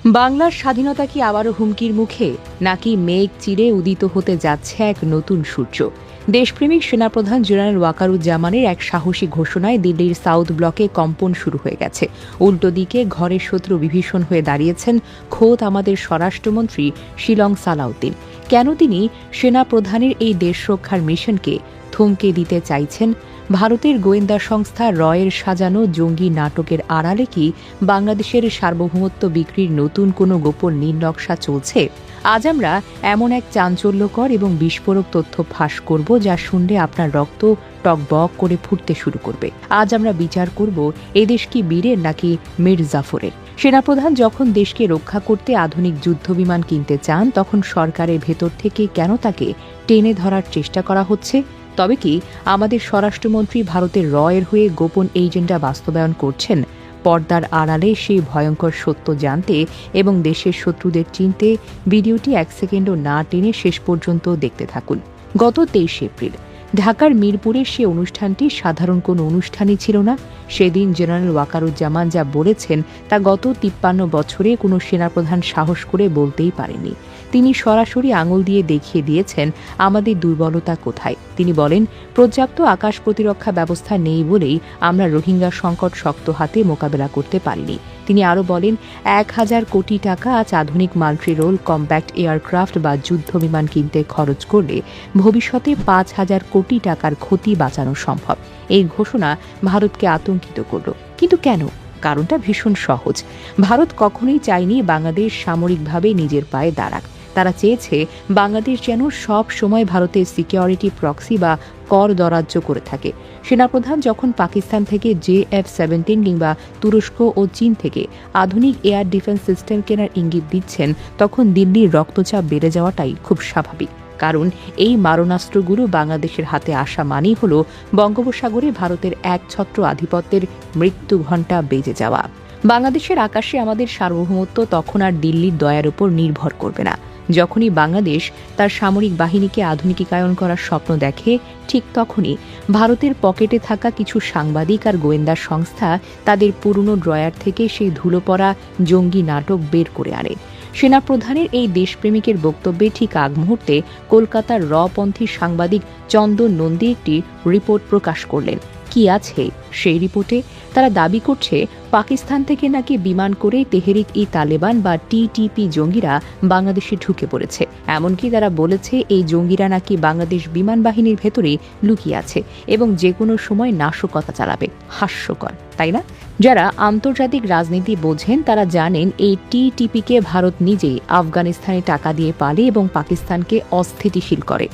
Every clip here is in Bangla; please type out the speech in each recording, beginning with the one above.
বাংলার স্বাধীনতা কি আবারও হুমকির মুখে, নাকি মেঘ চিরে উদিত হতে যাচ্ছে এক নতুন সূর্য? দেশপ্রেমিক সেনাপ্রধান জেনারেল ওয়াকারুজ্জামানের এক সাহসী ঘোষণায় দিল্লির সাউথ ব্লকে কম্পন শুরু হয়ে গেছে। উল্টো দিকে ঘরের শত্রু বিভীষণ হয়ে দাঁড়িয়েছেন খোদ আমাদের স্বরাষ্ট্রমন্ত্রী শিলং সালাউদ্দিন। কেন তিনি সেনাপ্রধানের এই দেশ রক্ষার মিশনকে থমকে দিতে চাইছেন? ভারতের গোয়েন্দা সংস্থা রয়ের সাজানো জঙ্গি নাটকের আড়ালে কি বাংলাদেশের সার্বভৌমত্ব বিক্রির নতুন কোনো গোপন নীলনকশা চলছে? আজ আমরা এমন এক চাঞ্চল্যকর এবং বিস্ফোরক তথ্য ফাঁস করব যা শুনলে আপনার রক্ত টকবক করে ফুটতে শুরু করবে। আজ আমরা বিচার করব এদেশ কি বীরের নাকি মীর জাফরের। সেনাপ্রধান যখন দেশকে রক্ষা করতে আধুনিক যুদ্ধবিমান কিনতে চান, তখন সরকারের ভেতর থেকে কেন তাকে টেনে ধরার চেষ্টা করা হচ্ছে? তবে কি আমাদের স্বরাষ্ট্রমন্ত্রী ভারতের রয়ের হয়ে গোপন এজেন্ডা বাস্তবায়ন করছেন? পর্দার আড়ালে সেই ভয়ঙ্কর সত্য জানতে এবং দেশের শত্রুদের চিনতে ভিডিওটি 1 সেকেন্ডও না টেনে শেষ পর্যন্ত দেখতে থাকুন। গত 23 এপ্রিল ঢাকার মিরপুরের সে অনুষ্ঠানটি সাধারণ কোনো অনুষ্ঠানই ছিল না। সেদিন জেনারেল ওয়াকারুজ্জামান যা বলেছেন তা গত 53 বছরে কোনো সেনাপ্রধান সাহস করে বলতেই পারেননি। তিনি সরাসরি আঙুল দিয়ে দেখিয়ে দিয়েছেন আমাদের দুর্বলতা কোথায়। তিনি বলেন, পর্যাপ্ত আকাশ প্রতিরক্ষা ব্যবস্থা নেই বলেই আমরা রোহিঙ্গা সংকট শক্ত হাতে মোকাবেলা করতে পারিনি। তিনি আরও বলেন, 1000 কোটি টাকা আজ আধুনিক মাল্টি রোল কম্প্যাক্ট এয়ারক্রাফট বা যুদ্ধ বিমান কিনতে খরচ করলে ভবিষ্যতে 5000 কোটি টাকার ক্ষতি বাঁচানো সম্ভব। এই ঘোষণা ভারতকে আতঙ্কিত করল। কিন্তু কেন? কারণটা ভীষণ সহজ। ভারত কখনোই চায়নি বাংলাদেশ সামরিকভাবে নিজের পায়ে দাঁড়াক। তারা চেয়েছে বাংলাদেশ যেন সব সময় ভারতের সিকিউরিটি প্রক্সি বা কর দরাজ্য করে থাকে। সেনাপ্রধান যখন পাকিস্তান থেকে JF-17 কিংবা তুরস্ক ও চীন থেকে আধুনিক এয়ার ডিফেন্স সিস্টেম কেনার ইঙ্গিত দিচ্ছেন, তখন দিল্লির রক্তচাপ বেড়ে যাওয়াটাই খুব স্বাভাবিক। কারণ এই মারণাস্ত্রগুলো বাংলাদেশের হাতে আসা মানেই হল বঙ্গোপসাগরে ভারতের একছত্র আধিপত্যের মৃত্যু ঘণ্টা বেজে যাওয়া। বাংলাদেশের আকাশে আমাদের সার্বভৌমত্ব তখন আর দিল্লির দয়ার উপর নির্ভর করবে না। যখনই বাংলাদেশ তার সামরিক বাহিনীকে আধুনিকীকরণ করার স্বপ্ন দেখে, ঠিক তখনই ভারতের পকেটে থাকা কিছু সাংবাদিক আর গোয়েন্দা সংস্থা তাদের পুরনো ড্রয়ার থেকে সেই ধুলো পড়া জঙ্গি নাটক বের করে আনে। সেনাপ্রধানের এই দেশপ্রেমিকের বক্তব্যে ঠিক আগ মুহূর্তে কলকাতার রপন্থী সাংবাদিক চন্দন নন্দী একটি রিপোর্ট প্রকাশ করলেন। কি আছে সেই রিপোর্টে? তারা দাবি করছে পাকিস্তান থেকে নাকি বিমান করে তেহরিক-ই তালেবান বা TTP জঙ্গিরা বাংলাদেশে ঢুকে পড়েছে। এমনকি তারা বলেছে এই জঙ্গিরা নাকি বাংলাদেশ বিমান বাহিনীর ভেতরে লুকিয়ে আছে এবং যে কোনো সময় নাশকতা চালাবে। হাস্যকর, তাই না? যারা আন্তর্জাতিক রাজনীতি বোঝেন তারা জানেন এই TTP-কে ভারত নিজেই আফগানিস্তানে টাকা দিয়ে পালে এবং পাকিস্তানকে অস্থিতিশীল করে।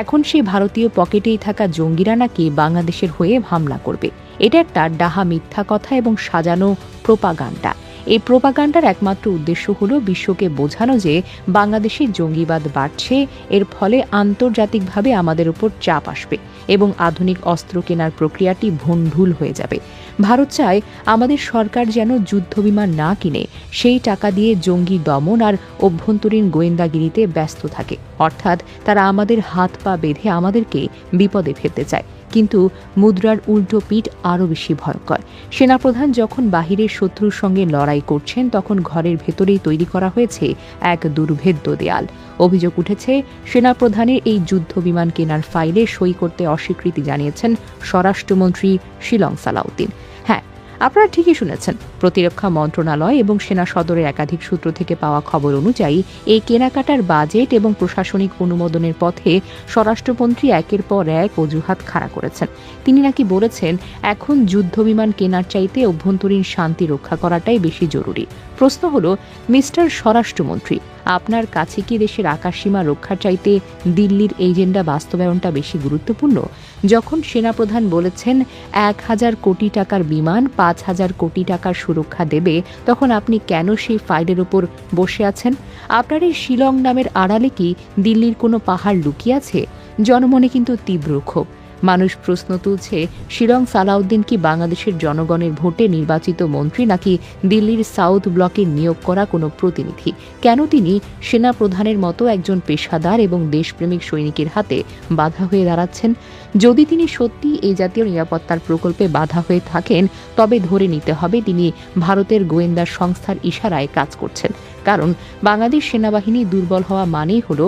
এখন সেই ভারতীয় পকেটেই থাকা জঙ্গিরা নাকি বাংলাদেশের হয়ে হামলা করবে। এটা একটা ডাহা মিথ্যা কথা এবং সাজানো প্রোপাগান্ডা। এই প্রোপাগান্ডার একমাত্র উদ্দেশ্য হল বিশ্বকে বোঝানো যে বাংলাদেশে জঙ্গিবাদ বাড়ছে, এর ফলে আন্তর্জাতিকভাবে আমাদের উপর চাপ আসবে এবং আধুনিক অস্ত্র কেনার প্রক্রিয়াটি ভণ্ডুল হয়ে যাবে। ভারত চায় আমাদের সরকার যেন যুদ্ধবিমান না কিনে সেই টাকা দিয়ে জঙ্গি দমন আর অভ্যন্তরীণ গোয়েন্দাগিরিতে ব্যস্ত থাকে। অর্থাৎ তারা আমাদের হাত পা বেঁধে আমাদেরকে বিপদে ফেলতে চায়। কিন্তু মুদ্রার উল্টো পিঠ আরও বেশি ভয়ঙ্কর। সেনাপ্রধান যখন বাহিরের শত্রুর সঙ্গে লড়াই করছেন, তখন ঘরের ভেতরেই তৈরি করা হয়েছে এক দুর্ভেদ্য দেয়াল। অভিযোগ উঠেছে, সেনাপ্রধানের এই যুদ্ধ বিমান কেনার ফাইলে সই করতে অস্বীকৃতি জানিয়েছেন স্বরাষ্ট্রমন্ত্রী শিলং সালাউদ্দিন। হ্যাঁ, আপনারা ঠিকই শুনেছেন। প্রতিরক্ষা মন্ত্রণালয় এবং সেনা সদরের একাধিক সূত্র থেকে পাওয়া খবর অনুযায়ী এই কেনাকাটার বাজেট এবং প্রশাসনিক অনুমোদনের পথে স্বরাষ্ট্রমন্ত্রী একের পর এক অজুহাত খাড়া করেছেন। তিনি নাকি বলেছেন, এখন যুদ্ধবিমান কেনার চাইতে অভ্যন্তরীণ শান্তি রক্ষা করাটাই বেশি জরুরি। প্রশ্ন হলো, মিস্টার স্বরাষ্ট্রমন্ত্রী, আপনার কাছে কি দেশের আকাশসীমা রক্ষার চাইতে দিল্লির এজেন্ডা বাস্তবায়নটা বেশি গুরুত্বপূর্ণ? যখন সেনাপ্রধান বলেছেন 1000 কোটি টাকার বিমান 5000 কোটি টাকার সুরক্ষা দেবে, তখন আপনি কেন সেই ফাইলের উপর বসে আছেন? আপনার এই শিলং নামের আড়ালে কি দিল্লির কোনো পাহাড় লুকিয়ে আছে? জনমনে কিন্তু তীব্র ক্ষোভ। মানুষ প্রশ্ন তুলছে, শিলং সালাউদ্দিন কি বাংলাদেশের জনগণের ভোটে নির্বাচিত মন্ত্রী, নাকি দিল্লির সাউথ ব্লকের নিয়োগ করা কোনো প্রতিনিধি? কেন তিনি সেনাপ্রধানের মতো একজন পেশাদার এবং দেশপ্রেমিক সৈনিকের হাতে বাধা হয়ে দাঁড়াচ্ছেন? যদি তিনি সত্যি এই জাতীয় নিরাপত্তার প্রকল্পে বাধা হয়ে থাকেন, তবে ধরে নিতে হবে তিনি ভারতের গোয়েন্দা সংস্থার ইশারায় কাজ করছেন। কারণ বাংলাদেশ সেনাবাহিনী দুর্বল হওয়া মানেই হল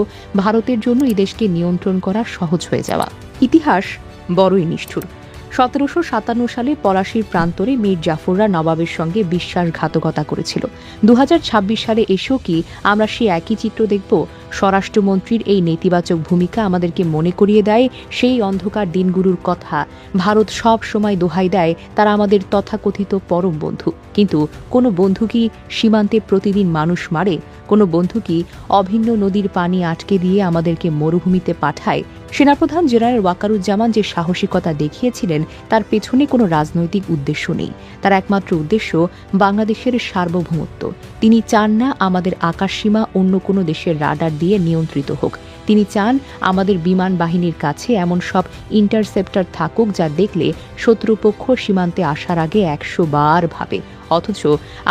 ভারতের জন্য এই দেশকে নিয়ন্ত্রণ করা সহজ হয়ে যাওয়া। ইতিহাস বড়ই নিষ্ঠুর। 1757 সালে পলাশীর প্রান্তরে মীর জাফররা নবাবের সঙ্গে বিশ্বাসঘাতকতা করেছিল। 2026 সালে এসেও কি আমরা সেই একই চিত্র দেখব? স্বরাষ্ট্রমন্ত্রীর এই নেতিবাচক ভূমিকা আমাদেরকে মনে করিয়ে দেয় সেই অন্ধকার দিনগুলোর কথা। ভারত সব সময় দোহাই দেয় তারা আমাদের তথাকথিত পরম বন্ধু, কিন্তু কোনো বন্ধু কি সীমান্তে প্রতিদিন মানুষ মারে? কোনো বন্ধু কি অভিন্ন নদীর পানি আটকে দিয়ে আমাদেরকে মরুভূমিতে পাঠায়? সেনাপ্রধান জেনারেল ওয়াকারুজ্জামান যে সাহসিকতা দেখিয়েছিলেন তার পেছনে কোনো রাজনৈতিক উদ্দেশ্য নেই। তার একমাত্র উদ্দেশ্য বাংলাদেশের সার্বভৌমত্ব। তিনি চান না আমাদের আকাশসীমা অন্য কোনো দেশের রাডার দিয়ে নিয়ন্ত্রিত হোক। তিনি চান আমাদের বিমান বাহিনীর কাছে এমন সব ইন্টারসেপ্টর থাকুক যা দেখলে শত্রুপক্ষ সীমান্তে আসার আগে 100 বার ভাবে। অথচ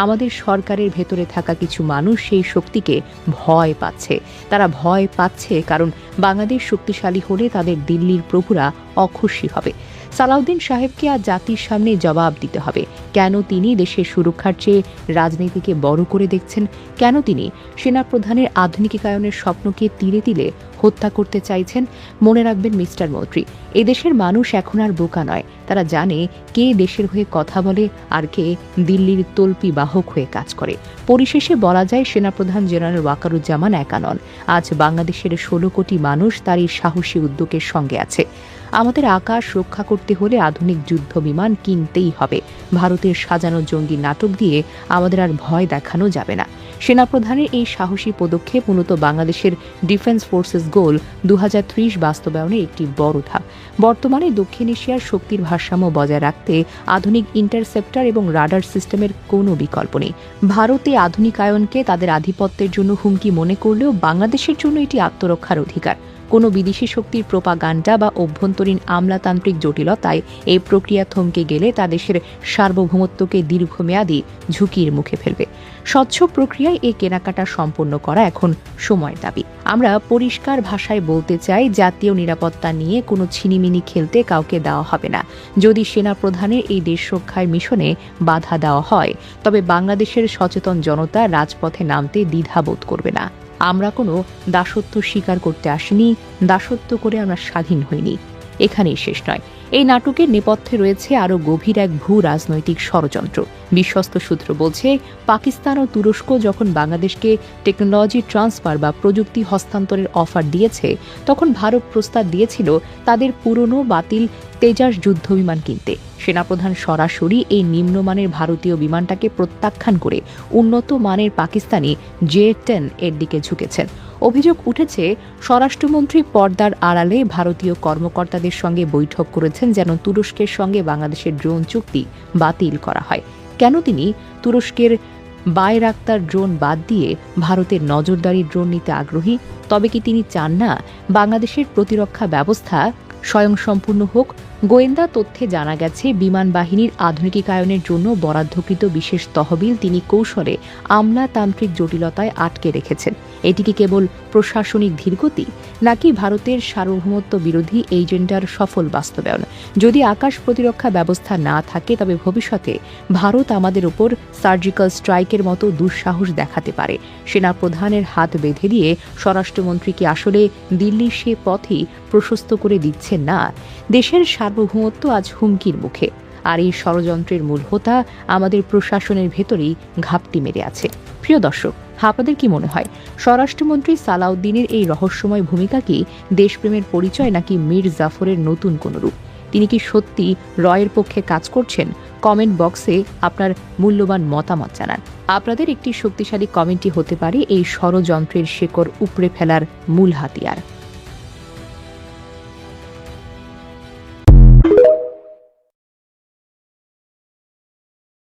আমাদের সরকারের ভেতরে থাকা কিছু মানুষ সেই শক্তিকে ভয় পাচ্ছে। তারা ভয় পাচ্ছে কারণ বাংলাদেশ শক্তিশালী হলে তাদের দিল্লির প্রভুরা অখুশি হবে। সালাউদ্দিন সাহেবকে আজ জাতির সামনে জবাব দিতে হবে। কেন তিনি দেশের সুরক্ষার চেয়ে রাজনীতিকে বড় করে দেখছেন? কেন তিনি সেনাপ্রধানের আধুনিকায়নের স্বপ্নকে তিলে তিলে হত্যা করতে চাইছেন? মনে রাখবেন মিস্টার মন্ত্রী, এদেশের মানুষ এখন আর বোকা নয়। তারা জানে কে দেশের হয়ে কথা বলে আর কে দিল্লির তল্পি বাহক হয়ে কাজ করে। পরিশেষে বলা যায় সেনাপ্রধান জেনারেল ওয়াকারুজ্জামান একা নন। আজ বাংলাদেশের 16 কোটি মানুষ তার এই সাহসী উদ্যোগের সঙ্গে আছে। আমাদের আকাশ রক্ষা করতে হলে আধুনিক যুদ্ধ বিমান কিনতেই হবে। ভারতের সাজানো জঙ্গি নাটক দিয়ে আমাদের আর ভয় দেখানো যাবে না। সেনাপ্রধানের এই সাহসী পদক্ষেপ মূলত বাংলাদেশের ডিফেন্স ফোর্সেস গোল 2030 বাস্তবায়নে একটি বড় ধাপ। বর্তমানে দক্ষিণ এশিয়ার শক্তির ভারসাম্য বজায় রাখতে আধুনিক ইন্টারসেপ্টর এবং রাডার সিস্টেমের কোনো বিকল্প নেই। ভারতে আধুনিকায়নকে তাদের আধিপত্যের জন্য হুমকি মনে করলেও বাংলাদেশের জন্য এটি আত্মরক্ষার অধিকার। কোনো বিদেশি শক্তির প্রোপাগান্ডা বা অভ্যন্তরীণ আমলাতান্ত্রিক জটিলতায় এই প্রক্রিয়া থমকে গেলে তা দেশের সার্বভৌমত্বকে দীর্ঘমেয়াদী ঝুঁকির মুখে ফেলবে। স্বচ্ছ প্রক্রিয়ায় এই কেনাকাটা সম্পন্ন করা এখন সময়ের দাবি। আমরা পরিষ্কার ভাষায় বলতে চাই, জাতীয় নিরাপত্তা নিয়ে কোনো ছিনিমিনি খেলতে কাউকে দেওয়া হবে না। যদি সেনাপ্রধানের এই দেশ রক্ষার মিশনে বাধা দেওয়া হয়, তবে বাংলাদেশের সচেতন জনতা রাজপথে নামতে দ্বিধাবোধ করবে না। আমরা কোনো দাসত্ব স্বীকার করতে আসিনি, দাসত্ব করে আমরা স্বাধীন হইনি। এখানেই শেষ নয়। এই নাটকের নেপথ্যে রয়েছে আরও গভীর এক ভূ রাজনৈতিক ষড়যন্ত্র। বিশ্বস্ত সূত্র বলছে, পাকিস্তান ও তুরস্ক যখন বাংলাদেশকে টেকনোলজি ট্রান্সফার বা প্রযুক্তি হস্তান্তরের অফার দিয়েছে, তখন ভারত প্রস্তাব দিয়েছিল তাদের পুরনো বাতিল তেজাস যুদ্ধবিমান কিনতে। সেনাপ্রধান সরাসরি এই নিম্নমানের ভারতীয় বিমানটাকে প্রত্যাখ্যান করে উন্নত মানের পাকিস্তানি J-10 এর দিকে ঝুঁকেছেন। অভিযোগ উঠেছে, স্বরাষ্ট্রমন্ত্রী পর্দার আড়ালে ভারতীয় কর্মকর্তাদের সঙ্গে বৈঠক করেছেন যেন তুরস্কের সঙ্গে বাংলাদেশের ড্রোন চুক্তি বাতিল করা হয়। কেন তিনি তুরস্কের বাইরাক্তার ড্রোন বাদ দিয়ে ভারতের নজরদারি ড্রোন নিতে আগ্রহী? তবে কি তিনি চান না বাংলাদেশের প্রতিরক্ষা ব্যবস্থা স্বয়ংসম্পূর্ণ হোক? গোয়েন্দা তথ্যে জানা গেছে, বিমান বাহিনীর আধুনিকায়নের জন্য বরাদ্দকৃত বিশেষ তহবিল তিনি কৌশলে আমলাতান্ত্রিক জটিলতায় আটকে রেখেছেন। এটি কি কেবল প্রশাসনিক ধীরগতি, নাকি ভারতের সার্বভৌমত্ব বিরোধী এজেন্ডার সফল বাস্তবায়ন? যদি আকাশ প্রতিরক্ষা ব্যবস্থা না থাকে, তবে ভবিষ্যতে ভারত আমাদের ওপর সার্জিক্যাল স্ট্রাইকের মতো দুঃসাহস দেখাতে পারে। সেনাপ্রধানের হাত বেঁধে দিয়ে স্বরাষ্ট্রমন্ত্রী কি আসলে দিল্লির সে পথই প্রশস্ত করে দিচ্ছেন না? দেশের সার্বভৌমত্ব আজ হুমকির মুখে, আর এই ষড়যন্ত্রের মূল হোতা আমাদের প্রশাসনের ভেতরেই ঘাপটি মেরে আছে। প্রিয় দর্শক, আপনাদের কি মনে হয়, স্বরাষ্ট্রমন্ত্রী সালাউদ্দিনের এই রহস্যময় ভূমিকা কি দেশপ্রেমের পরিচয়, নাকি মীর জাফরের নতুন কোনো রূপ? তিনি কি সত্যি রয়ের পক্ষে কাজ করছেন? কমেন্ট বক্সে আপনার মূল্যবান মতামত জানান। আপনাদের একটি শক্তিশালী কমেন্টই হতে পারে এই ষড়যন্ত্রের শেকড় উপড়ে ফেলার মূল হাতিয়ার।